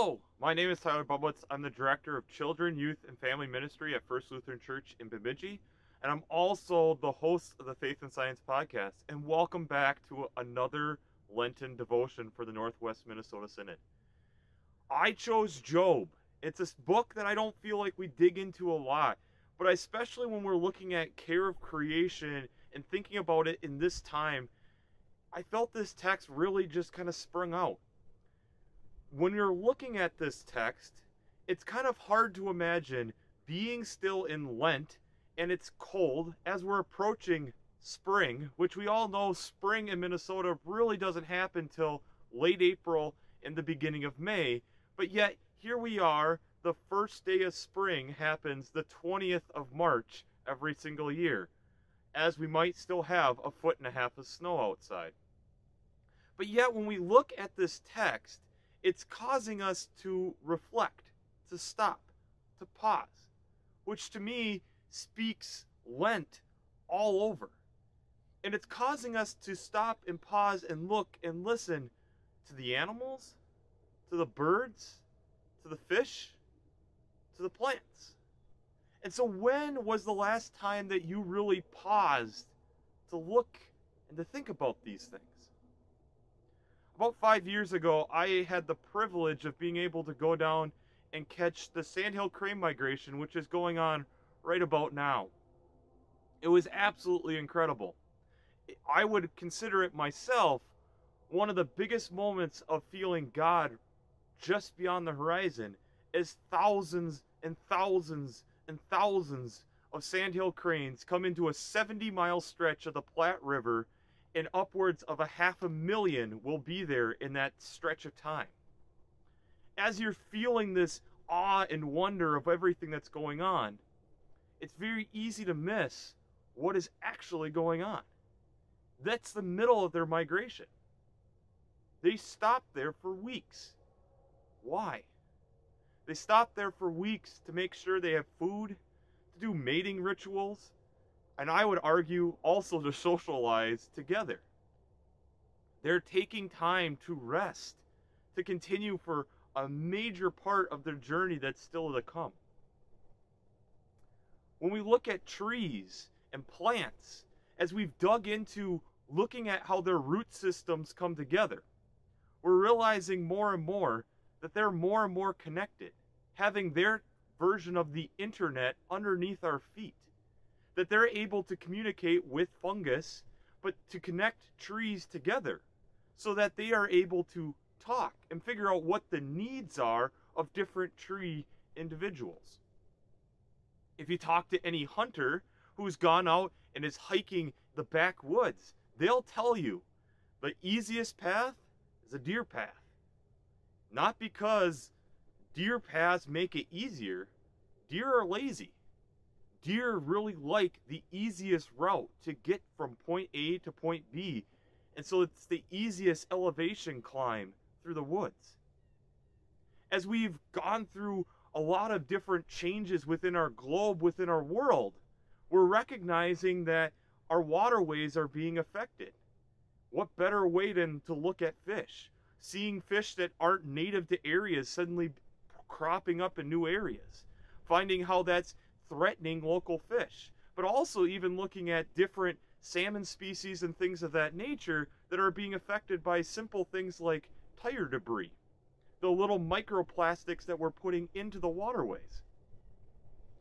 Hello, my name is Tyler Bublitz. I'm the Director of Children, Youth, and Family Ministry at First Lutheran Church in Bemidji, and I'm also the host of the Faith and Science podcast. And welcome back to another Lenten devotion for the Northwest Minnesota Synod. I chose Job. It's a book that I don't feel like we dig into a lot, but especially when we're looking at care of creation and thinking about it in this time, I felt this text really just kind of sprung out. When you're looking at this text, it's kind of hard to imagine being still in Lent and it's cold as we're approaching spring, which we all know spring in Minnesota really doesn't happen till late April and the beginning of May. But yet here we are, the first day of spring happens the 20th of March every single year, as we might still have 1.5 feet of snow outside. But yet when we look at this text, it's causing us to reflect, to stop, to pause, which to me speaks Lent all over. And it's causing us to stop and pause and look and listen to the animals, to the birds, to the fish, to the plants. And so when was the last time that you really paused to look and to think about these things? About 5 years ago, I had the privilege of being able to go down and catch the sandhill crane migration, which is going on right about now. It was absolutely incredible. I would consider it myself one of the biggest moments of feeling God just beyond the horizon, as thousands and thousands and thousands of sandhill cranes come into a 70-mile stretch of the Platte River, and upwards of 500,000 will be there in that stretch of time. As you're feeling this awe and wonder of everything that's going on, it's very easy to miss what is actually going on. That's the middle of their migration. They stop there for weeks. Why? They stop there for weeks to make sure they have food, to do mating rituals, and I would argue also to socialize together. They're taking time to rest, to continue for a major part of their journey that's still to come. When we look at trees and plants, as we've dug into looking at how their root systems come together, we're realizing more and more that they're more and more connected, having their version of the internet underneath our feet. That they're able to communicate with fungus, but to connect trees together so that they are able to talk and figure out what the needs are of different tree individuals. If you talk to any hunter who's gone out and is hiking the backwoods, they'll tell you the easiest path is a deer path. Not because deer paths make it easier. Deer are lazy. Deer really like the easiest route to get from point A to point B, and so it's the easiest elevation climb through the woods. As we've gone through a lot of different changes within our globe, within our world, we're recognizing that our waterways are being affected. What better way than to look at fish? Seeing fish that aren't native to areas suddenly cropping up in new areas. Finding how that's threatening local fish, but also even looking at different salmon species and things of that nature that are being affected by simple things like tire debris, the little microplastics that we're putting into the waterways.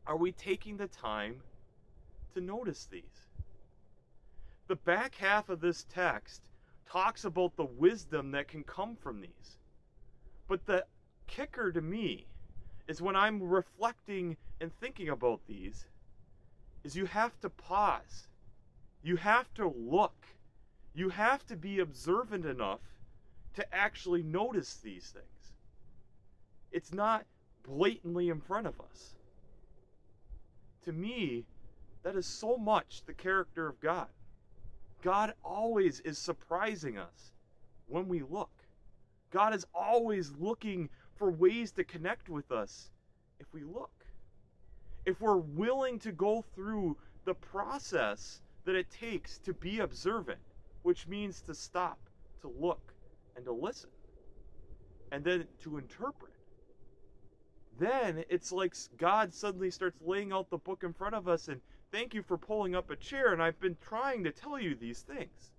Are we taking the time to notice these? The back half of this text talks about the wisdom that can come from these. But the kicker to me is when I'm reflecting and thinking about these, is you have to pause. You have to look. You have to be observant enough to actually notice these things. It's not blatantly in front of us. To me, that is so much the character of God. God always is surprising us when we look. God is always looking for ways to connect with us if we look. If we're willing to go through the process that it takes to be observant, which means to stop, to look, and to listen, and then to interpret. then it's like God suddenly starts laying out the book in front of us and thank you for pulling up a chair, and I've been trying to tell you these things.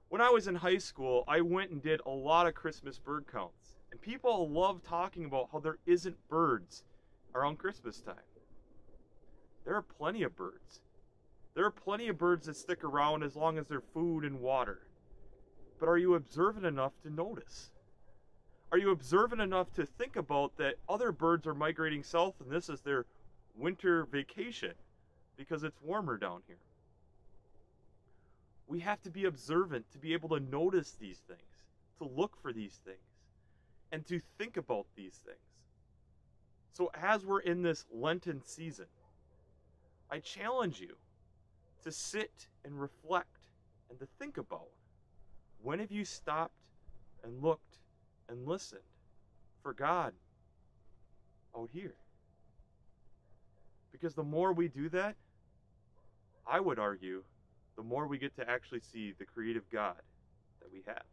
When I was in high school, I went and did a lot of Christmas bird counts. And people love talking about how there isn't birds around Christmas time. There are plenty of birds. There are plenty of birds that stick around as long as there's food and water. But are you observant enough to notice? Are you observant enough to think about that other birds are migrating south and this is their winter vacation because it's warmer down here? We have to be observant to be able to notice these things, to look for these things, and to think about these things. So as we're in this Lenten season, I challenge you to sit and reflect and to think about, when have you stopped and looked and listened for God out here? Because the more we do that, I would argue, the more we get to actually see the creative God that we have.